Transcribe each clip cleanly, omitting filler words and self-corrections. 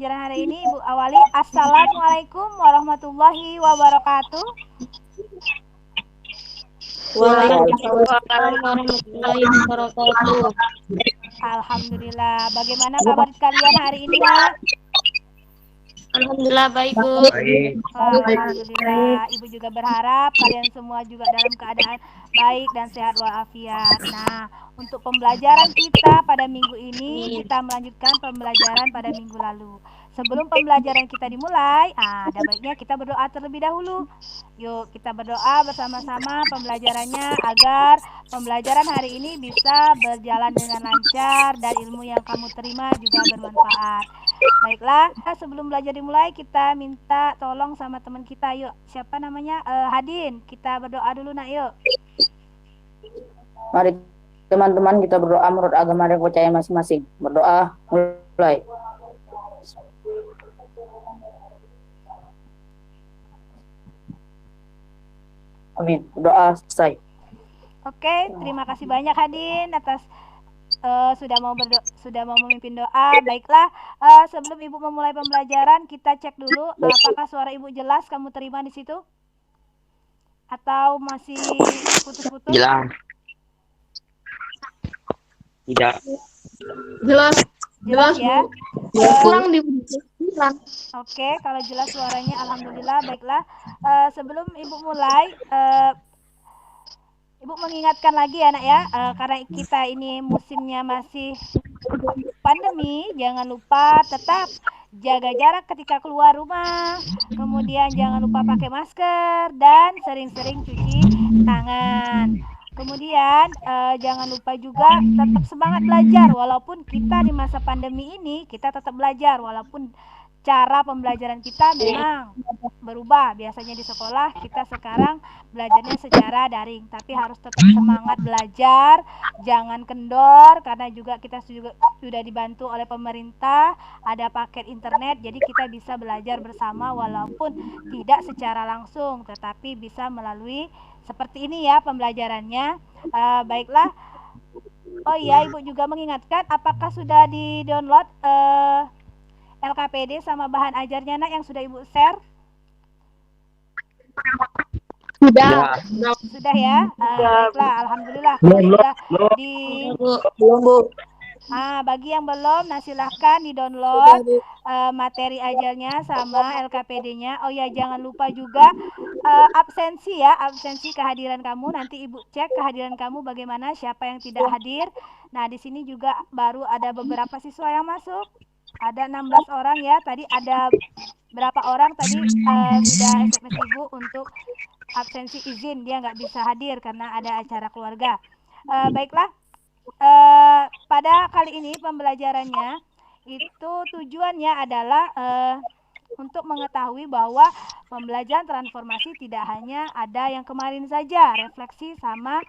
pembelajaran hari ini Ibu awali. Assalamualaikum warahmatullahi wabarakatuh. Waalaikumsalam warahmatullahi wabarakatuh. Alhamdulillah. Bagaimana kabar kalian hari ini, Nak? Alhamdulillah baik, Bu. Alhamdulillah. Ibu juga berharap kalian semua juga dalam keadaan baik dan sehat walafiat. Nah, untuk pembelajaran kita pada minggu ini, kita melanjutkan pembelajaran pada minggu lalu. Sebelum pembelajaran kita dimulai, ada baiknya kita berdoa terlebih dahulu. Yuk, kita berdoa bersama-sama pembelajarannya agar pembelajaran hari ini bisa berjalan dengan lancar dan ilmu yang kamu terima juga bermanfaat. Baiklah, sebelum belajar dimulai kita minta tolong sama teman kita. Yuk, siapa namanya? Hadin. Kita berdoa dulu, Nak, yuk. Mari teman-teman kita berdoa menurut agama dan kepercayaan masing-masing. Berdoa mulai. Amin. Berdoa selesai. Oke, terima kasih banyak Hadin atas sudah mau memimpin doa. Baiklah, sebelum Ibu memulai pembelajaran, kita cek dulu apakah suara Ibu jelas kamu terima di situ? Atau masih putus-putus? Jelas. Tidak. Jelas ya. Kurang di Oke, kalau jelas suaranya alhamdulillah. Baiklah, sebelum Ibu mulai, Ibu mengingatkan lagi ya, Nak ya, karena kita ini musimnya masih pandemi, jangan lupa tetap jaga jarak ketika keluar rumah. Kemudian jangan lupa pakai masker dan sering-sering cuci tangan. Kemudian jangan lupa juga tetap semangat belajar. Walaupun kita di masa pandemi ini, kita tetap belajar walaupun cara pembelajaran kita memang berubah. Biasanya di sekolah kita sekarang belajarnya secara daring, tapi harus tetap semangat belajar, jangan kendor karena juga kita sudah dibantu oleh pemerintah, ada paket internet, jadi kita bisa belajar bersama walaupun tidak secara langsung, tetapi bisa melalui seperti ini ya pembelajarannya. Baiklah. Oh iya, Ibu juga mengingatkan apakah sudah di-download LKPD sama bahan ajarnya, Nak, yang sudah Ibu share? Sudah ya? Baiklah, alhamdulillah kalau sudah belum, Bu. Bagi yang belum, nah silahkan di-download materi ajarnya sama LKPD-nya. Oh ya, jangan lupa juga absensi ya, absensi kehadiran kamu. Nanti Ibu cek kehadiran kamu bagaimana, siapa yang tidak hadir. Nah, di sini juga baru ada beberapa siswa yang masuk. Ada 16 orang ya, tadi ada berapa orang tadi sudah SMS Ibu untuk absensi izin, dia nggak bisa hadir karena ada acara keluarga. Baiklah, pada kali ini pembelajarannya itu tujuannya adalah untuk mengetahui bahwa pembelajaran transformasi tidak hanya ada yang kemarin saja, refleksi sama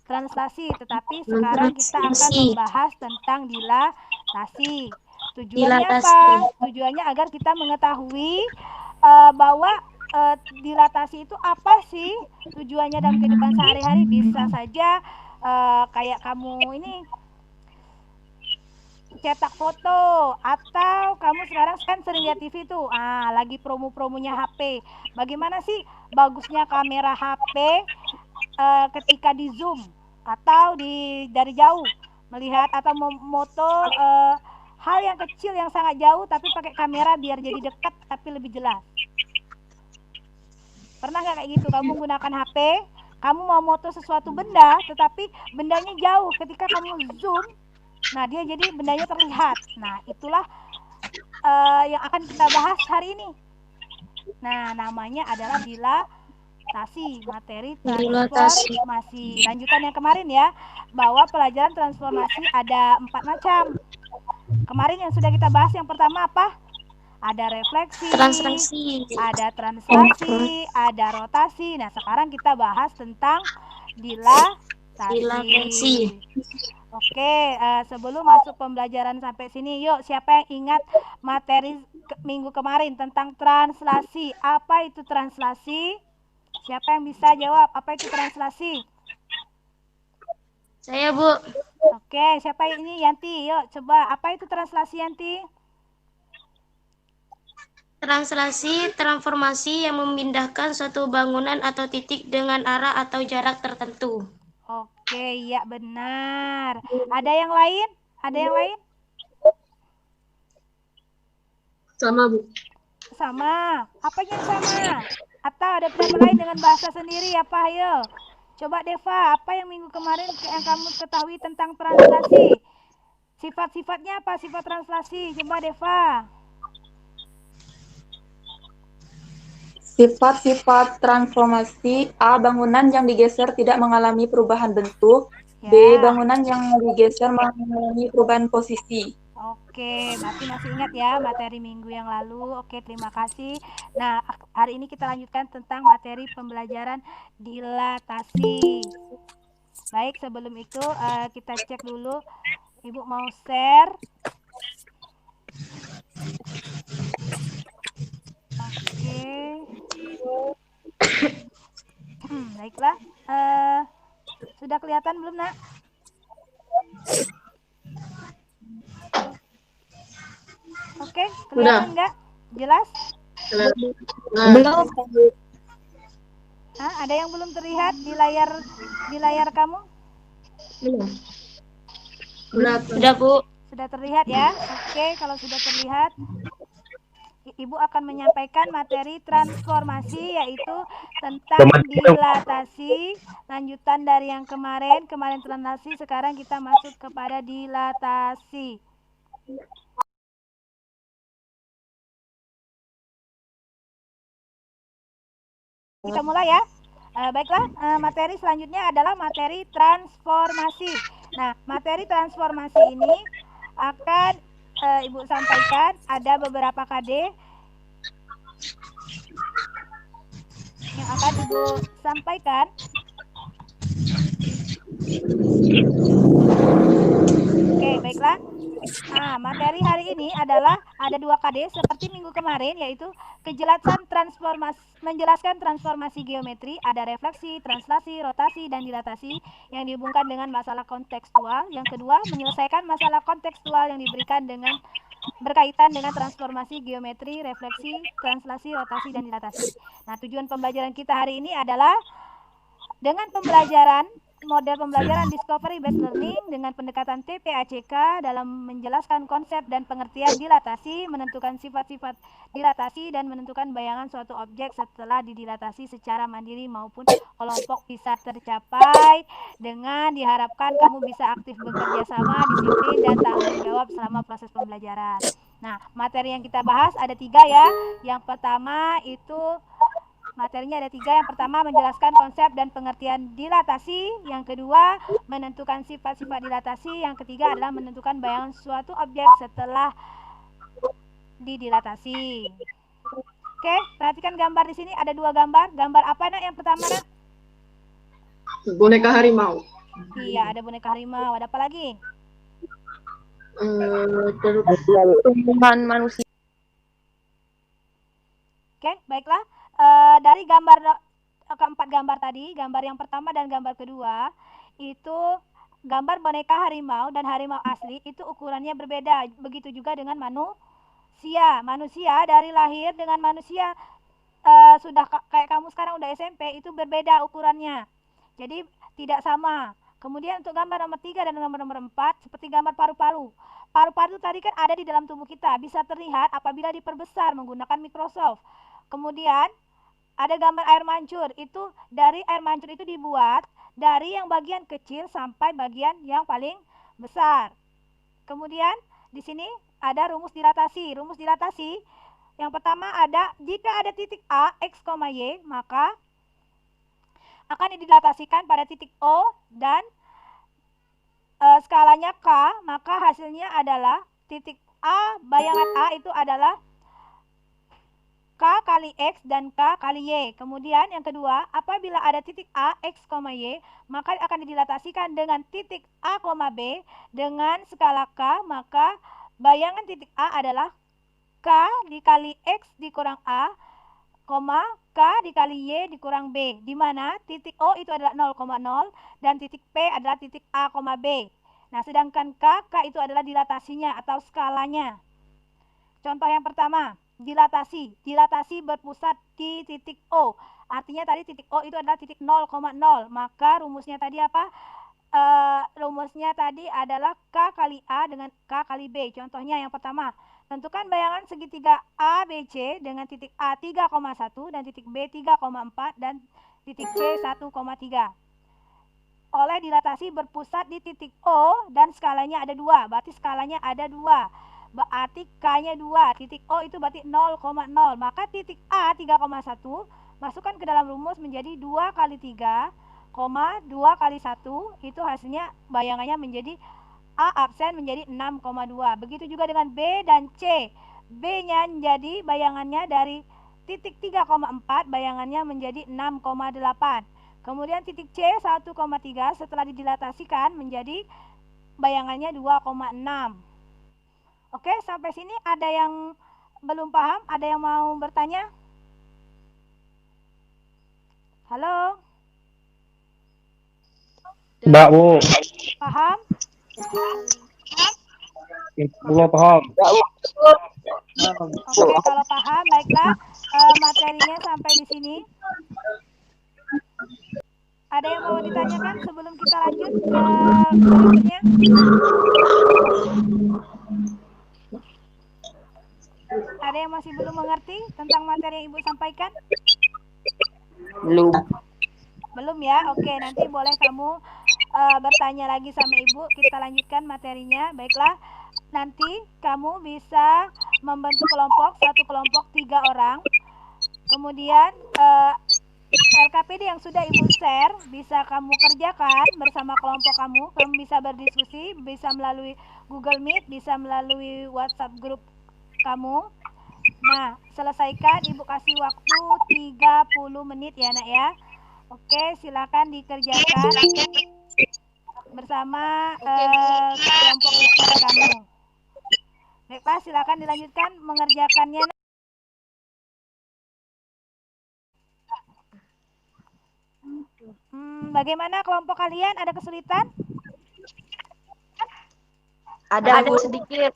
translasi, tetapi sekarang kita akan membahas tentang dilatasi. Tujuannya apa? Tujuannya agar kita mengetahui bahwa dilatasi itu apa sih tujuannya dalam kehidupan sehari-hari. Bisa saja kayak kamu ini cetak foto, atau kamu sekarang kan sering lihat TV tuh, lagi promo-promonya HP. Bagaimana sih bagusnya kamera HP ketika di zoom atau dari jauh melihat atau memoto hal yang kecil yang sangat jauh tapi pakai kamera biar jadi dekat tapi lebih jelas. Pernah nggak kayak gitu? Kamu menggunakan HP, kamu mau moto sesuatu benda tetapi bendanya jauh, ketika kamu zoom, nah dia jadi bendanya terlihat. Nah itulah yang akan kita bahas hari ini. Nah namanya adalah materi transformasi. Lanjutan yang kemarin ya, bahwa pelajaran transformasi ada 4 macam. Kemarin yang sudah kita bahas yang pertama apa? Ada refleksi, ada translasi, ada rotasi. Nah sekarang kita bahas tentang dilatasi. Oke, sebelum masuk pembelajaran sampai sini, yuk siapa yang ingat materi minggu kemarin tentang translasi? Apa itu translasi? Siapa yang bisa jawab apa itu translasi? Saya, Bu. Oke, siapa ini? Yanti. Yuk, coba apa itu translasi Yanti? Translasi transformasi yang memindahkan suatu bangunan atau titik dengan arah atau jarak tertentu. Oke, iya benar. Ada yang lain? Ada yang lain? Sama, Bu. Sama. Apanya yang sama? Atau ada pendapat lain dengan bahasa sendiri apa? Ayo. Coba Deva, apa yang minggu kemarin yang kamu ketahui tentang translasi? Sifat-sifatnya apa? Sifat translasi. Coba Deva. Sifat-sifat transformasi: A. Bangunan yang digeser tidak mengalami perubahan bentuk. B. Ya. Bangunan yang digeser mengalami perubahan posisi. Oke, berarti masih ingat ya materi minggu yang lalu. Oke, terima kasih. Nah, hari ini kita lanjutkan tentang materi pembelajaran dilatasi. Baik, sebelum itu kita cek dulu. Ibu mau share. Oke. Baiklah. Sudah kelihatan belum, Nak? Oke, kelihatan nggak? Jelas? Belum. Ada yang belum terlihat di layar kamu? Belum. Sudah, Bu. Sudah terlihat ya? Oke, kalau sudah terlihat, Ibu akan menyampaikan materi transformasi, yaitu tentang dilatasi. Lanjutan dari yang kemarin translasi, sekarang kita masuk kepada dilatasi. Kita mulai ya. Baiklah, materi selanjutnya adalah materi transformasi. Nah, materi transformasi ini akan Ibu sampaikan, ada beberapa KD yang akan Ibu sampaikan. Oke, baiklah. Nah, materi hari ini adalah ada 2 KD seperti minggu kemarin, yaitu kejelasan transformasi, menjelaskan transformasi geometri, ada refleksi, translasi, rotasi, dan dilatasi yang dihubungkan dengan masalah kontekstual. Yang kedua, menyelesaikan masalah kontekstual yang diberikan dengan berkaitan dengan transformasi geometri, refleksi, translasi, rotasi, dan dilatasi. Nah, tujuan pembelajaran kita hari ini adalah dengan pembelajaran model pembelajaran Discovery Based Learning dengan pendekatan TPACK dalam menjelaskan konsep dan pengertian dilatasi, menentukan sifat-sifat dilatasi, dan menentukan bayangan suatu objek setelah didilatasi secara mandiri maupun kelompok bisa tercapai dengan diharapkan kamu bisa aktif bekerja sama, disiplin, dan tanggung jawab selama proses pembelajaran. Nah, materi yang kita bahas ada 3 ya. Yang pertama itu materinya ada 3. Yang pertama menjelaskan konsep dan pengertian dilatasi. Yang kedua menentukan sifat-sifat dilatasi. Yang ketiga adalah menentukan bayangan suatu objek setelah didilatasi. Oke, perhatikan gambar di sini ada 2 gambar. Gambar apa, Nak? Yang pertama, Nak? Boneka harimau. Iya, ada boneka harimau. Ada apa lagi? Tumbuhan manusia. Oke, baiklah. Dari gambar keempat gambar tadi, gambar yang pertama dan gambar kedua, itu gambar boneka harimau dan harimau asli itu ukurannya berbeda. Begitu juga dengan manusia. Manusia dari lahir dengan manusia sudah kayak kamu sekarang udah SMP itu berbeda ukurannya. Jadi tidak sama. Kemudian untuk gambar nomor 3 dan nomor 4 seperti gambar paru-paru. Paru-paru tadi kan ada di dalam tubuh kita, bisa terlihat apabila diperbesar menggunakan Microsoft. Kemudian ada gambar air mancur, itu dari air mancur itu dibuat dari yang bagian kecil sampai bagian yang paling besar. Kemudian di sini ada rumus dilatasi. Rumus dilatasi yang pertama ada, jika ada titik A, X, Y, maka akan didilatasikan pada titik O dan skalanya K, maka hasilnya adalah titik A, bayangan A itu adalah K kali X dan K kali Y. Kemudian yang kedua, apabila ada titik A, X, Y, maka akan didilatasikan dengan titik A, B dengan skala K, maka bayangan titik A adalah K dikali X dikurang A, K dikali Y dikurang B, di mana titik O itu adalah 0,0 dan titik P adalah titik A, B. Nah, sedangkan K itu adalah dilatasinya atau skalanya. Contoh yang pertama, dilatasi. Dilatasi berpusat di titik O. Artinya tadi titik O itu adalah titik 0,0. Maka rumusnya tadi apa? Rumusnya tadi adalah K kali A dengan K kali B. Contohnya yang pertama, tentukan bayangan segitiga ABC dengan titik A 3,1 dan titik B 3,4 dan titik C 1,3. Oleh dilatasi berpusat di titik O dan skalanya ada 2. Berarti skalanya ada 2. Berarti K-nya 2. Titik O itu berarti 0,0. Maka titik A 3,1 masukkan ke dalam rumus menjadi 2 kali 3, 2 kali 1. Itu hasilnya bayangannya menjadi A absen menjadi 6,2. Begitu juga dengan B dan C. B-nya menjadi bayangannya dari titik 3,4, bayangannya menjadi 6,8. Kemudian titik C 1,3 setelah didilatasikan menjadi bayangannya 2,6. Oke, sampai sini ada yang belum paham? Ada yang mau bertanya? Halo? Enggak, Bu. Paham? Belum paham. Oke, kalau paham, baiklah. Materinya sampai di sini. Ada yang mau ditanyakan sebelum kita lanjut ke berikutnya? Ada yang masih belum mengerti tentang materi yang Ibu sampaikan? Belum. Belum ya? Oke, nanti boleh kamu bertanya lagi sama Ibu. Kita lanjutkan materinya. Baiklah, nanti kamu bisa membentuk kelompok, satu kelompok 3 orang. Kemudian LKPD yang sudah Ibu share bisa kamu kerjakan bersama kelompok kamu. Kamu bisa berdiskusi, bisa melalui Google Meet, bisa melalui WhatsApp grup kamu. Nah, selesaikan, Ibu kasih waktu 30 menit ya nak ya. Oke, silakan dikerjakan bersama kelompok diskusi kamu. Baiklah, silakan dilanjutkan mengerjakannya. Bagaimana kelompok kalian? Ada kesulitan? Ada Bu sedikit.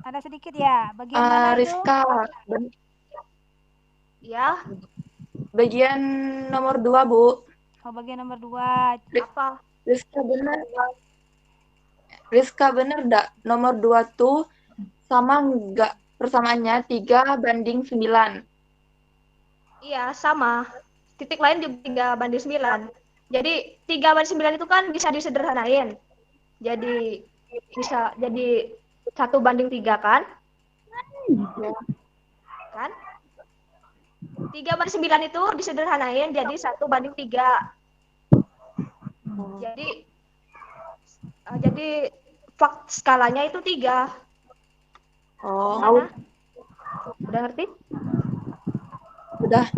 Ada sedikit ya. Bagian mana itu? Rizka, Ya, bagian nomor 2, Bu. Oh, bagian nomor 2. apa? Rizka bener. Rizka bener enggak? Nomor 2 tuh sama enggak persamaannya 3:9. Iya, sama. Titik lain juga 3:9. Jadi 3/9 itu kan bisa disederhanain. Jadi bisa jadi 1:3 kan? Kan? 3/9 itu disederhanain jadi 1:3. Jadi skalanya itu 3. Oh, Gimana? Udah ngerti? udah.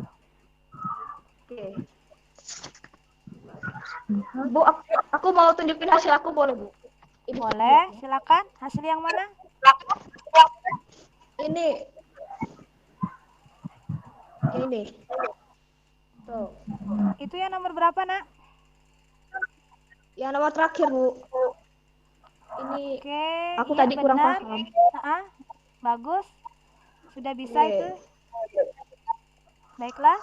Oke. Bu, aku mau tunjukin hasil aku boleh, Bu? Boleh, silakan. Hasil yang mana? Ini. Tuh. Itu yang nomor berapa, Nak? Yang nomor terakhir, Bu. Ini Oke, aku iya tadi kurang benar. paham. Bagus. Sudah bisa Oke. itu. Baiklah.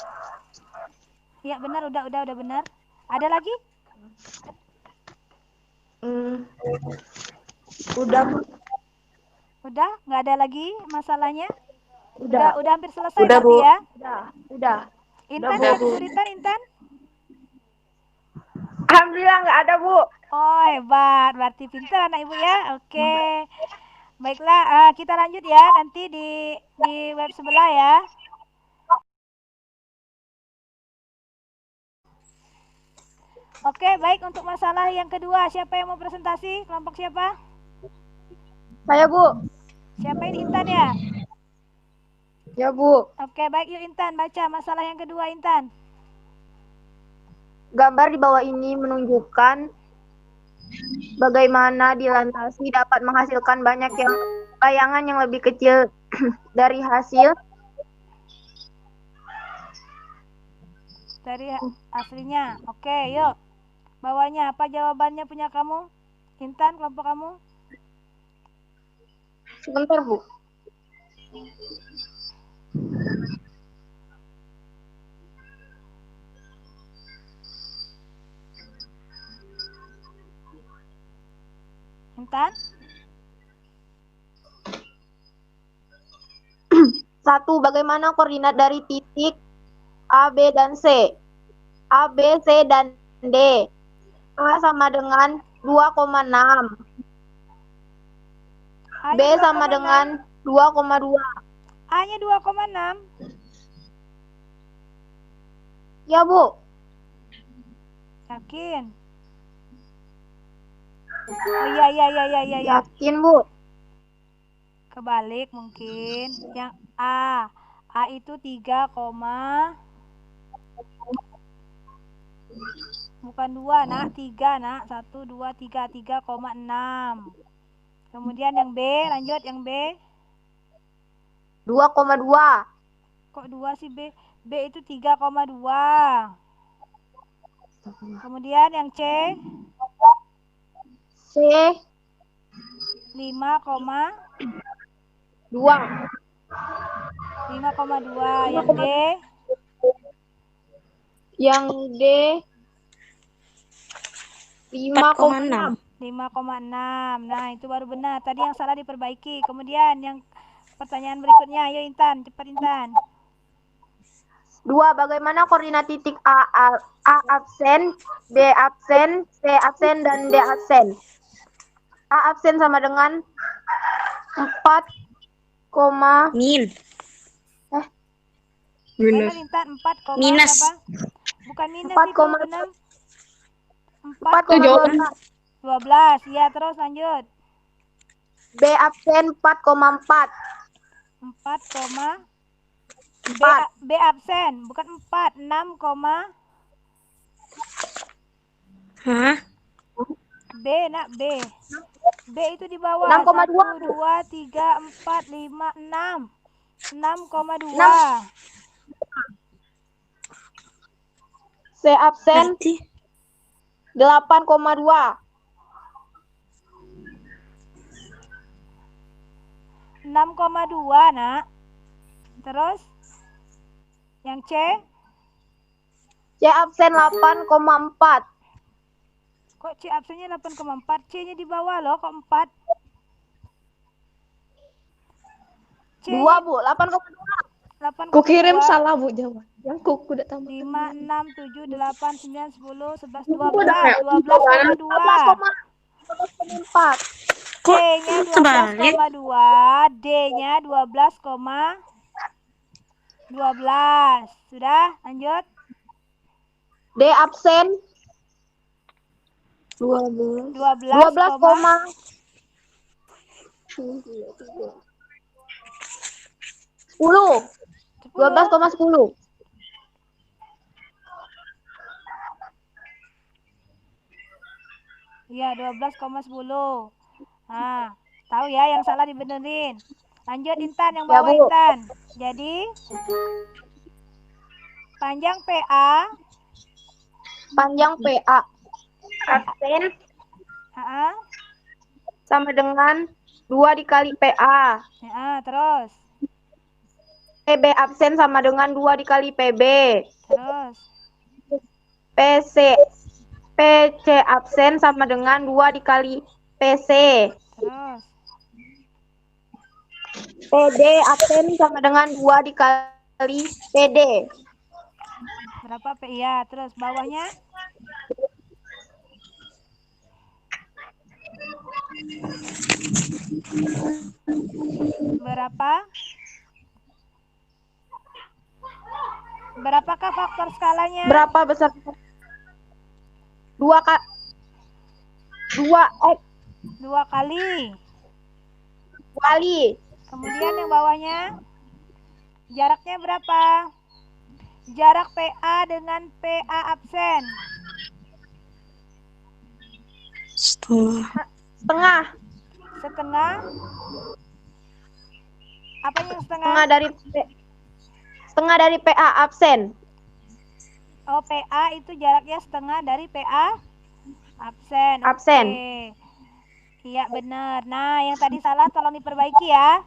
Iya benar, udah benar. Ada lagi? Udah, Bu. Udah, nggak ada lagi masalahnya? Udah. Udah hampir selesai Udah, berarti Bu. ya? Udah. Intan Bu. ada kesulitan, Intan? Alhamdulillah nggak ada, Bu. Oh, hebat. Berarti pintar anak Ibu ya. Oke. Baiklah, kita lanjut ya. Nanti di web sebelah ya. Oke, baik. Untuk masalah yang kedua, siapa yang mau presentasi? Kelompok siapa? Saya, Bu. Siapa ini, Intan ya? Ya, Bu. Oke, baik. Yuk Intan, baca masalah yang kedua, Intan. Gambar di bawah ini menunjukkan bagaimana dilantasi dapat menghasilkan banyak bayangan yang lebih kecil dari hasil Dari aslinya. Oke, yuk. Bawahnya apa jawabannya punya kamu? Intan, kelompok kamu? Sebentar, Bu. Intan? 1. Bagaimana koordinat dari titik A, B, dan C? A, B, C, dan D. A sama dengan 2,6. B A-nya sama 2,6. dengan 2,2. A-nya 2,6. Ya, Bu. Yakin? Oh iya. Yakin, Bu. Kebalik mungkin. Yang A. A itu 3, bukan 2, Nak. 3, Nak. 1, 2, 3. 3,6. Kemudian yang B, lanjut yang B. 2,2. Kok 2 sih B? B itu 3,2. Kemudian yang C, C, 5,2. 5,2. Yang D, yang D 5,6. 5,6. Nah, itu baru benar. Tadi yang salah diperbaiki. Kemudian yang pertanyaan berikutnya. Ayo Intan, cepat Intan. 2. Bagaimana koordinat titik A absen, B absen, C absen, dan D absen? A absen sama dengan 4, Min. Benar Intan, 4, Minus. berapa? Bukan minus 4, itu benar. 4,12. 12. Ya, terus lanjut. B absen 4,4. 4, Empat. B absen, bukan 4, 6, Hah? B, Nak, B. B itu di bawah. 6,2. 1, 2, 3, 4, 5, 6. 6,2. C absen Berarti 8,2. 6,2, Nak. Terus yang C? C absen 8,4. Kok C absennya 8,4? C-nya di bawah loh, kok 4? C 2, Bu, 8,2. 8,2. Ku kirim salah, Bu, jawaban. Yang ku udah tambah. 5, 6, 7, 8, 9, 10, 11, 12. 12,2. 12,4. C-nya Terbalik? 12,2. D-nya 12,12. Sudah, lanjut. D absen 12, 12,10. Iya, 12,10. Nah, tahu ya yang salah dibenerin. Lanjut Intan, yang Ya, bawah Bu. Intan. Jadi panjang PA, Panjang PA absen sama dengan 2 dikali PA. terus, PB absen sama dengan 2 dikali PB. terus, PC absen sama dengan 2 dikali PC. terus, PD absen sama dengan 2 dikali PD. berapa P? Iya, terus bawahnya berapa? Berapakah faktor skalanya? Berapa besar? 2 kali. kali. Kemudian yang bawahnya jaraknya berapa? Jarak PA dengan PA absen. Setengah. Setengah. Apa yang setengah? Setengah dari PA absen. Oh, PA itu jaraknya setengah dari PA Absen. Absen. Oke. Iya benar. Nah, yang tadi salah tolong diperbaiki ya.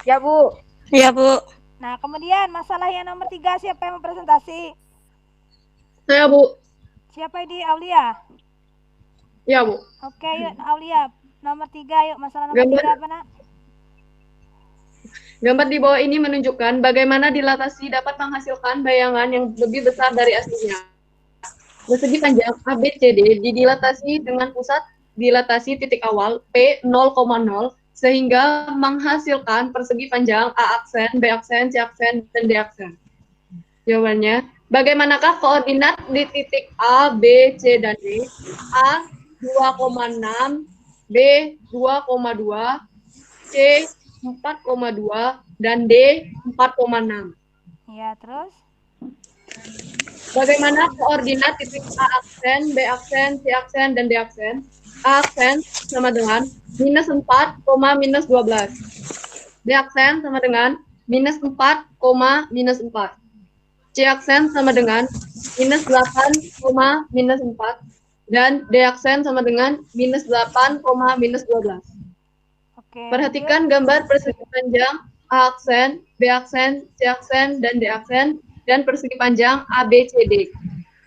Ya, Bu. Ya, Bu. Nah, kemudian masalah yang nomor 3, siapa yang mau presentasi? Saya, Bu. Siapa ini? Aulia? Ya, Bu. Oke, yuk Aulia. Nomor 3, yuk. Masalah nomor Gambar. 3 apa, Nak? Gambar di bawah ini menunjukkan bagaimana dilatasi dapat menghasilkan bayangan yang lebih besar dari aslinya. Persegi panjang ABCD didilatasi dengan pusat dilatasi titik awal P 0,0 sehingga menghasilkan persegi panjang A aksen, B aksen, C aksen, dan D aksen. Jawabannya, bagaimanakah koordinat di titik A, B, C, dan D? A 2,6, B 2,2, C 4,2, dan D 4,6. Ya, terus? Bagaimana koordinat titik A aksen, B aksen, C aksen, dan D aksen? A aksen sama dengan minus 4, minus 12. D aksen sama dengan minus 4, minus 4. C aksen sama dengan minus 8, minus 4. Dan D aksen sama dengan minus 8, minus 12. Oke. Perhatikan gambar persegi panjang A aksen, B aksen, C aksen, dan D aksen, dan persegi panjang ABCD.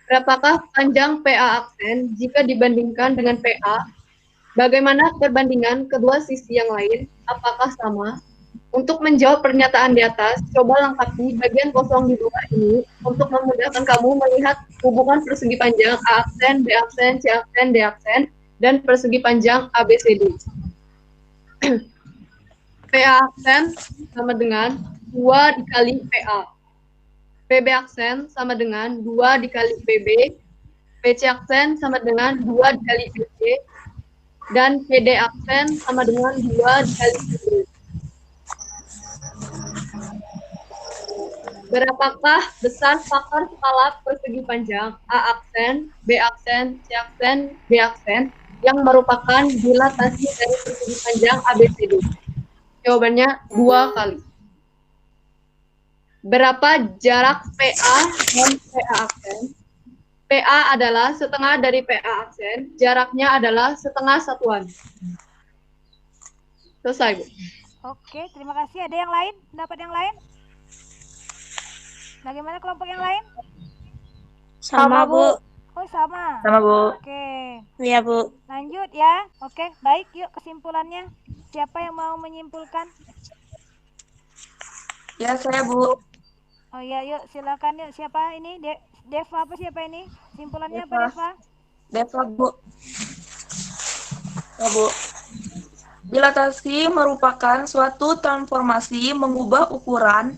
Berapakah panjang PA aksen jika dibandingkan dengan PA? Bagaimana perbandingan kedua sisi yang lain? Apakah sama? Untuk menjawab pernyataan di atas, coba lengkapi bagian kosong di bawah ini untuk memudahkan kamu melihat hubungan persegi panjang A aksen, B aksen, C aksen, D aksen, dan persegi panjang ABCD. PA aksen sama dengan 2 dikali PA. PB aksen sama dengan 2 dikali PB, PC aksen sama dengan 2 dikali PC, dan PD aksen sama dengan 2 dikali PD. Berapakah besar faktor skala persegi panjang A aksen, B aksen, C aksen, D aksen yang merupakan dilatasi dari persegi panjang ABCD? Jawabannya 2 kali. Berapa jarak PA dan PA aksen? PA adalah setengah dari PA aksen, jaraknya adalah setengah satuan. Selesai, Bu. Oke, terima kasih. Ada yang lain? Pendapat yang lain? Bagaimana kelompok yang lain? Sama, Bu. Oh, sama. Sama, Bu. Oke. Iya, Bu. Lanjut ya. Oke, baik. Yuk kesimpulannya. Siapa yang mau menyimpulkan? Ya, saya, Bu. Oh iya, yuk silakan yuk. Siapa ini? Deva apa siapa ini? Simpulannya apa, Deva? Deva, Bu. Ya, Bu. Dilatasi merupakan suatu transformasi mengubah ukuran,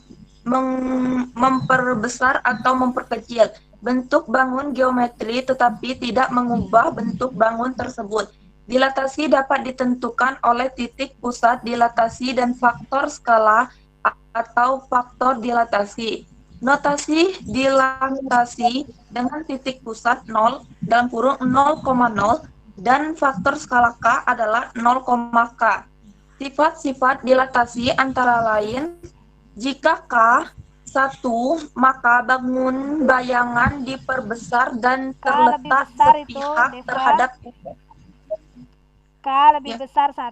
memperbesar atau memperkecil bentuk bangun geometri tetapi tidak mengubah bentuk bangun tersebut. Dilatasi dapat ditentukan oleh titik pusat dilatasi dan faktor skala atau faktor dilatasi. Notasi dilatasi dengan titik pusat 0 dalam kurung 0,0 dan faktor skala K adalah 0,K. Sifat-sifat dilatasi antara lain, jika K 1, maka bangun bayangan diperbesar dan terletak sepihak terhadap K lebih besar 1.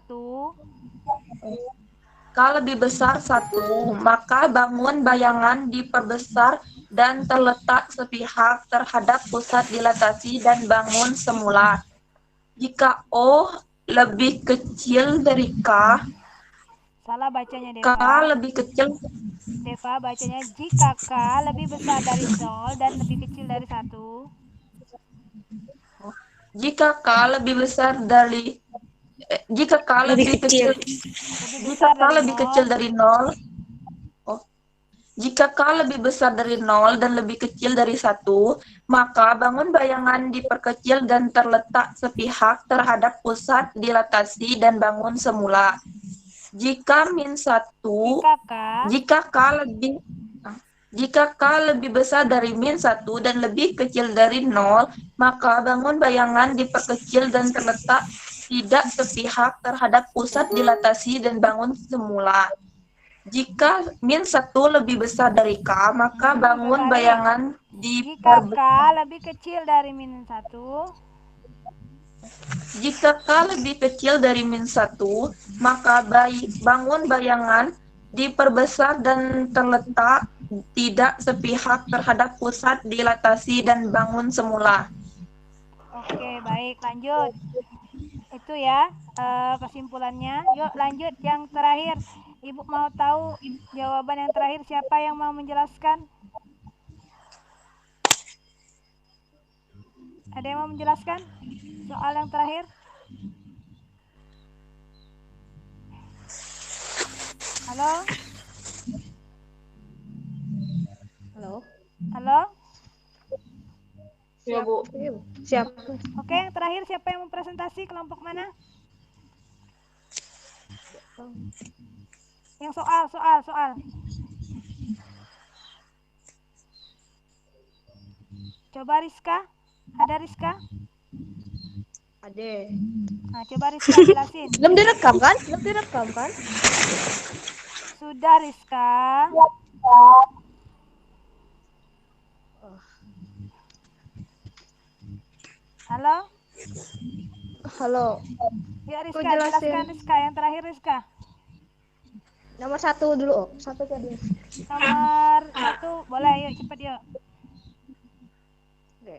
K lebih besar 1, maka bangun bayangan diperbesar dan terletak sepihak terhadap pusat dilatasi dan bangun semula. Jika O lebih kecil dari K, salah bacanya, K Deva. lebih kecil. Deva bacanya jika K lebih besar dari 0 dan lebih kecil dari 1. Jika K lebih besar dari jika K lebih kecil dari 0, jika K lebih besar dari 0 dan lebih kecil dari 1, maka bangun bayangan diperkecil dan terletak sepihak terhadap pusat dilatasi dan bangun semula. Jika min 1, jika K lebih besar dari min 1 dan lebih kecil dari 0, maka bangun bayangan diperkecil dan terletak tidak sepihak terhadap pusat dilatasi dan bangun semula. Jika min 1 lebih besar dari K, maka bangun bayangan Jika K lebih kecil dari min 1, Jika K lebih kecil dari -1, maka bangun bayangan diperbesar dan terletak tidak sepihak terhadap pusat dilatasi dan bangun semula. Oke, baik, lanjut. Itu ya kesimpulannya. Yuk lanjut yang terakhir. Ibu mau tahu jawaban yang terakhir, siapa yang mau menjelaskan? Ada yang mau menjelaskan soal yang terakhir? Halo? Halo. Halo? Ya, Bu. Siap. Oke, yang terakhir siapa yang mempresentasi, kelompok mana? Yang soal. Coba Rizka. Ada Rizka? Ada. Nah, coba Rizka jelasin. Belum direkam kan? Sudah Rizka. Halo? Halo. Ya Aku Rizka, jelasin. jelaskan Rizka. Yang terakhir Rizka. Nomor 1 dulu. Oh. 1 tadi. Nomor 1, boleh yuk cepet yuk. Oke.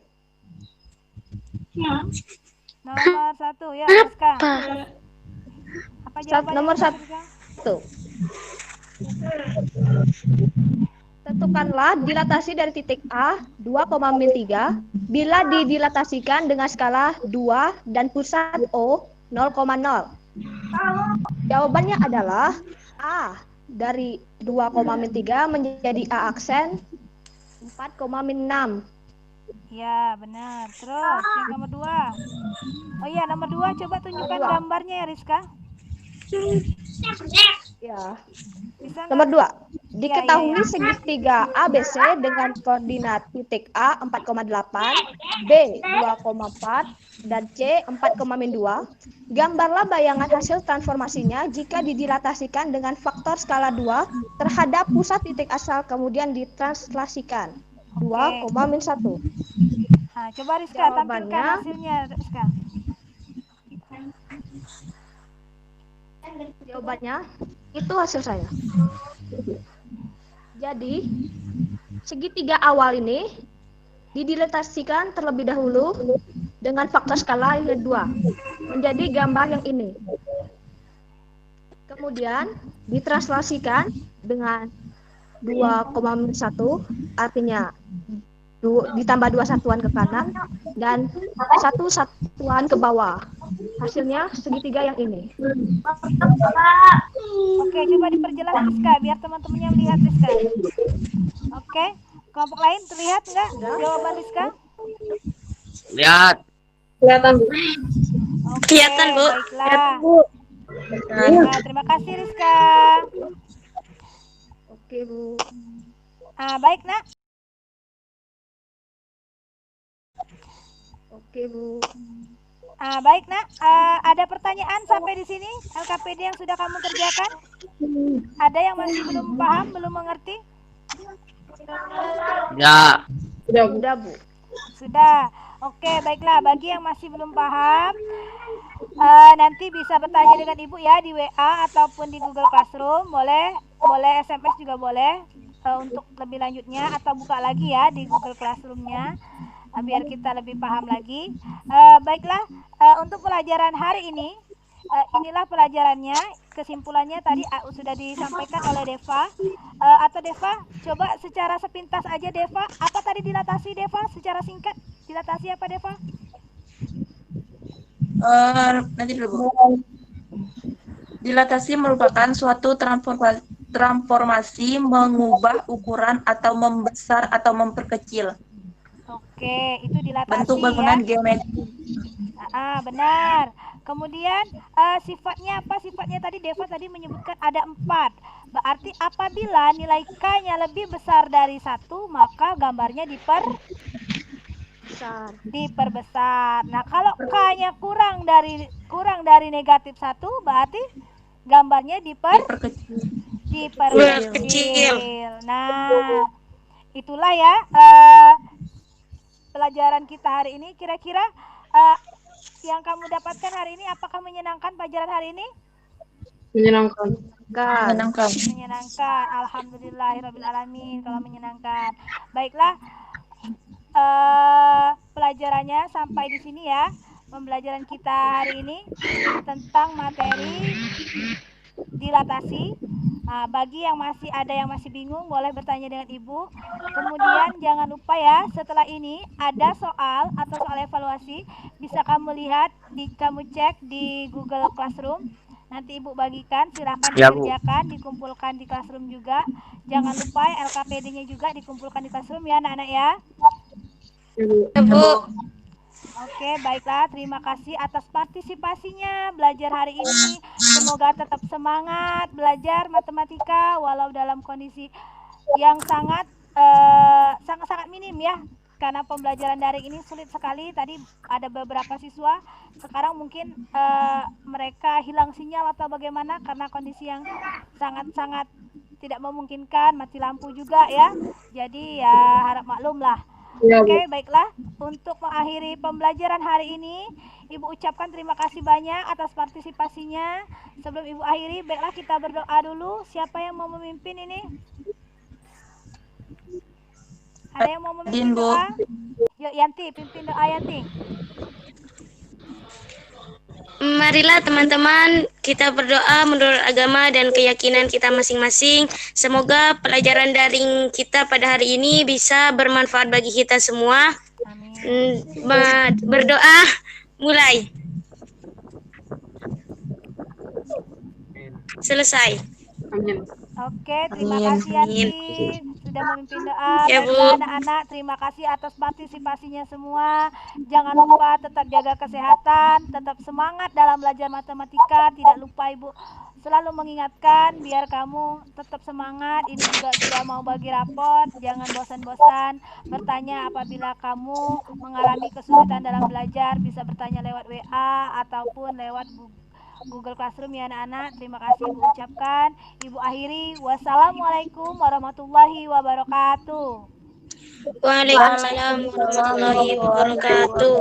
Nomor 1 ya Rizka. Apa jawabannya? Nomor 1. Rizka? Tentukanlah dilatasi dari titik A 2,3 bila didilatasikan dengan skala 2 dan pusat O 0,0. Jawabannya adalah A dari 2,3 menjadi A aksen 4,6. Ya benar. Terus yang nomor 2. Oh iya, nomor 2 coba tunjukkan gambarnya ya Rizka. Ya. Bisa Nomor nggak? 2. Diketahui segitiga ABC dengan koordinat titik A 4,8, B 2,4, dan C 4,2. Gambarlah bayangan hasil transformasinya jika didilatasikan dengan faktor skala 2 terhadap pusat titik asal kemudian ditranslasikan. 2,-1. Nah, coba Rizka tampilkan Jawabannya- hasilnya Rizka. Jawabannya itu hasil saya. Jadi segitiga awal ini didilatasikan terlebih dahulu dengan faktor skala yang 2 menjadi gambar yang ini. Kemudian ditranslasikan dengan 2,1, artinya ditambah 2 satuan ke kanan dan 1 satuan ke bawah. Hasilnya segitiga yang ini. Oke, coba diperjelas Rizka biar teman-temannya melihat Rizka. Oke, kelompok lain terlihat nggak jawaban Rizka? Lihat. Kelihatan, Bu. Oke, Kelihatan, Bu. baiklah. Nah, terima kasih Rizka. Oke, Bu. Baik nak. Oke, Bu. Baik nak. Ada pertanyaan sampai di sini LKPD yang sudah kamu kerjakan? Ada yang masih belum paham, belum mengerti? Ya. Sudah, Bu. Sudah. Oke, baiklah. Bagi yang masih belum paham, nanti bisa bertanya dengan Ibu ya di WA ataupun di Google Classroom. Boleh SMS juga boleh untuk lebih lanjutnya, atau buka lagi ya di Google Classroom-nya biar kita lebih paham lagi. Baiklah, untuk pelajaran hari ini, inilah pelajarannya. Kesimpulannya tadi sudah disampaikan oleh Deva. Atau Deva, coba secara sepintas aja Deva. Apa tadi dilatasi Deva? Secara singkat, dilatasi apa Deva? Nanti dulu, Bu. Dilatasi merupakan suatu transformasi mengubah ukuran atau membesar atau memperkecil Oke, itu dilatasi bentuk bangunan ya. geometri. Benar. Kemudian sifatnya apa? Sifatnya tadi Deva tadi menyebutkan ada 4. Berarti apabila nilai K-nya lebih besar dari 1, maka gambarnya diperbesar. Nah, kalau K-nya kurang dari negatif 1, berarti gambarnya diperkecil. Nah, itulah ya pelajaran kita hari ini. Kira-kira yang kamu dapatkan hari ini? Apakah menyenangkan pelajaran hari ini? Menyenangkan. Menyenangkan. Menyenangkan. Alhamdulillahirrabbilalamin kalau menyenangkan. Baiklah, pelajarannya sampai di sini ya. Pembelajaran kita hari ini tentang materi dilatasi. Nah, bagi yang masih bingung, boleh bertanya dengan Ibu. Kemudian jangan lupa ya, setelah ini ada soal atau soal evaluasi, bisa kamu lihat, kamu cek di Google Classroom. Nanti Ibu bagikan, silahkan Ya, Bu. dikerjakan, dikumpulkan di Classroom juga. Jangan lupa LKPD-nya juga dikumpulkan di Classroom ya anak-anak ya. Bu. Oke, baiklah. Terima kasih atas partisipasinya belajar hari ini. Semoga tetap semangat belajar matematika walau dalam kondisi yang sangat minim ya. Karena pembelajaran daring ini sulit sekali. Tadi ada beberapa siswa, sekarang mungkin mereka hilang sinyal atau bagaimana karena kondisi yang sangat-sangat tidak memungkinkan, mati lampu juga ya. Jadi ya harap maklum lah. Ya, Bu. Oke, baiklah. Untuk mengakhiri pembelajaran hari ini, Ibu ucapkan terima kasih banyak atas partisipasinya. Sebelum Ibu akhiri, baiklah kita berdoa dulu. Siapa yang mau memimpin ini? Ada yang mau memimpin Bu. doa? Yuk Yanti, pimpin doa Yanti. Marilah teman-teman kita berdoa menurut agama dan keyakinan kita masing-masing. Semoga pelajaran daring kita pada hari ini bisa bermanfaat bagi kita semua. Amin. Berdoa mulai. Selesai. Amin. Oke, terima Amin. kasih Yanti sudah memimpin doa. Ya, Bu. Baiklah anak-anak, terima kasih atas partisipasinya semua. Jangan lupa tetap jaga kesehatan, tetap semangat dalam belajar matematika. Tidak lupa Ibu selalu mengingatkan biar kamu tetap semangat. Ini juga sudah mau bagi rapot. Jangan bosan-bosan bertanya apabila kamu mengalami kesulitan dalam belajar. Bisa bertanya lewat WA ataupun lewat Google Classroom ya anak-anak. Terima kasih Ibu ucapkan. Ibu akhiri. Wassalamualaikum warahmatullahi wabarakatuh. Waalaikumsalam warahmatullahi wabarakatuh.